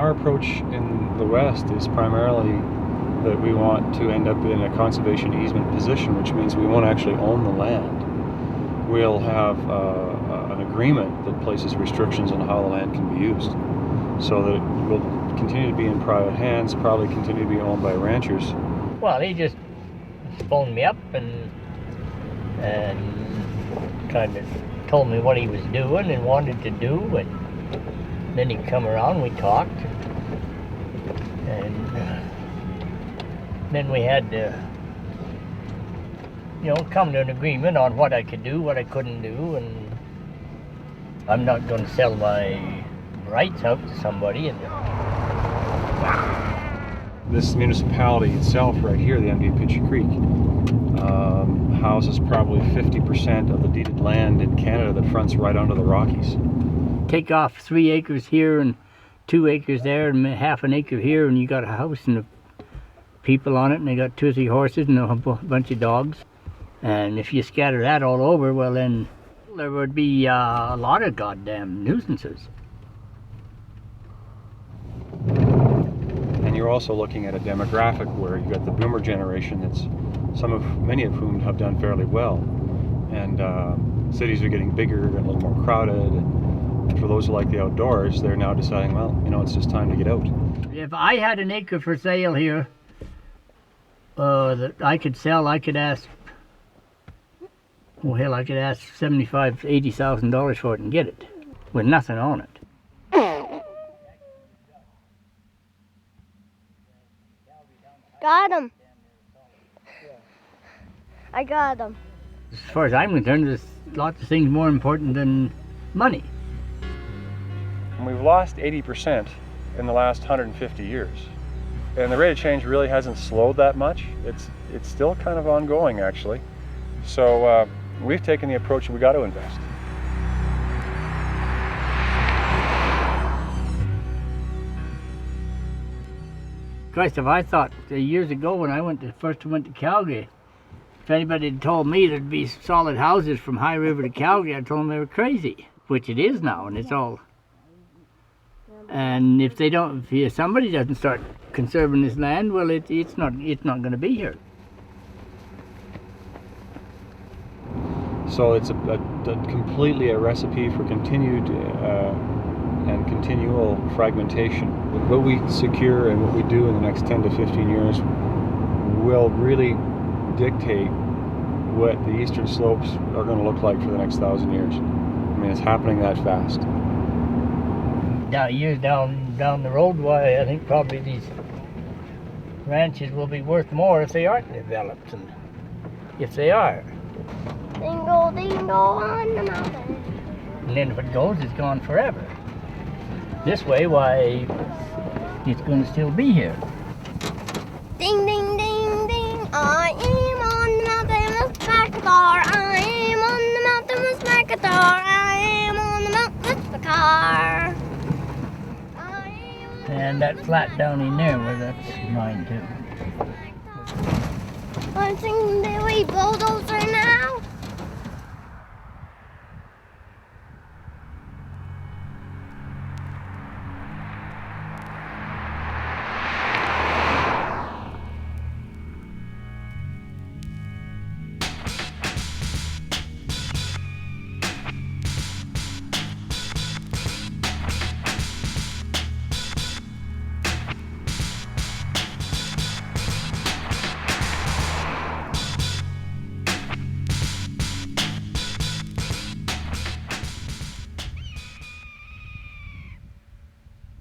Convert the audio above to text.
our approach in the West is primarily that we want to end up in a conservation easement position, which means we won't actually own the land. We'll have an agreement that places restrictions on how the land can be used, so that it will continue to be in private hands, probably continue to be owned by ranchers. Well, he just phoned me up and kind of told me what he was doing and wanted to do, and then he come around, we talked, and then we had to, come to an agreement on what I could do, what I couldn't do, and I'm not going to sell my rights out to somebody. This municipality itself right here, the MD Pitchy Creek, houses probably 50% of the deeded land in Canada that fronts right onto the Rockies. Take off 3 acres here and 2 acres there and half an acre here, and you got a house and people on it, and they got 2 or 3 horses and a bunch of dogs. And if you scatter that all over, well then there would be a lot of goddamn nuisances. And you're also looking at a demographic where you've got the boomer generation that's many of whom have done fairly well. And cities are getting bigger and a little more crowded. And for those who like the outdoors, they're now deciding, well, it's just time to get out. If I had an acre for sale here that I could sell, I could ask, well, hell, I could ask $75,000 to $80,000 for it and get it with nothing on it. Got him. I got him. As far as I'm concerned, there's lots of things more important than money. And we've lost 80% in the last 150 years. And the rate of change really hasn't slowed that much. It's still kind of ongoing, actually. So we've taken the approach that we got to invest. Christ, if I thought years ago when I first went to Calgary, if anybody had told me there'd be solid houses from High River to Calgary, I'd told them they were crazy, which it is now, and it's all. And if somebody doesn't start conserving this land, well, it's not going to be here. So it's completely a recipe for continued and continual fragmentation. What we secure and what we do in the next 10 to 15 years will really dictate what the eastern slopes are going to look like for the next 1,000 years. I mean, it's happening that fast. Years down the road, why, I think probably these ranches will be worth more if they aren't developed, and if they are. Dingle, dingle on the mountain. And then if it goes, it's gone forever. This way, why, it's going to still be here. Ding, ding, ding, ding. I am on the mountain with Macatar. I am on the mountain with Macatar. I am on the mountain with the car. And that flat down in there, well, that's mine too. I'm singing the wee bulldozer now.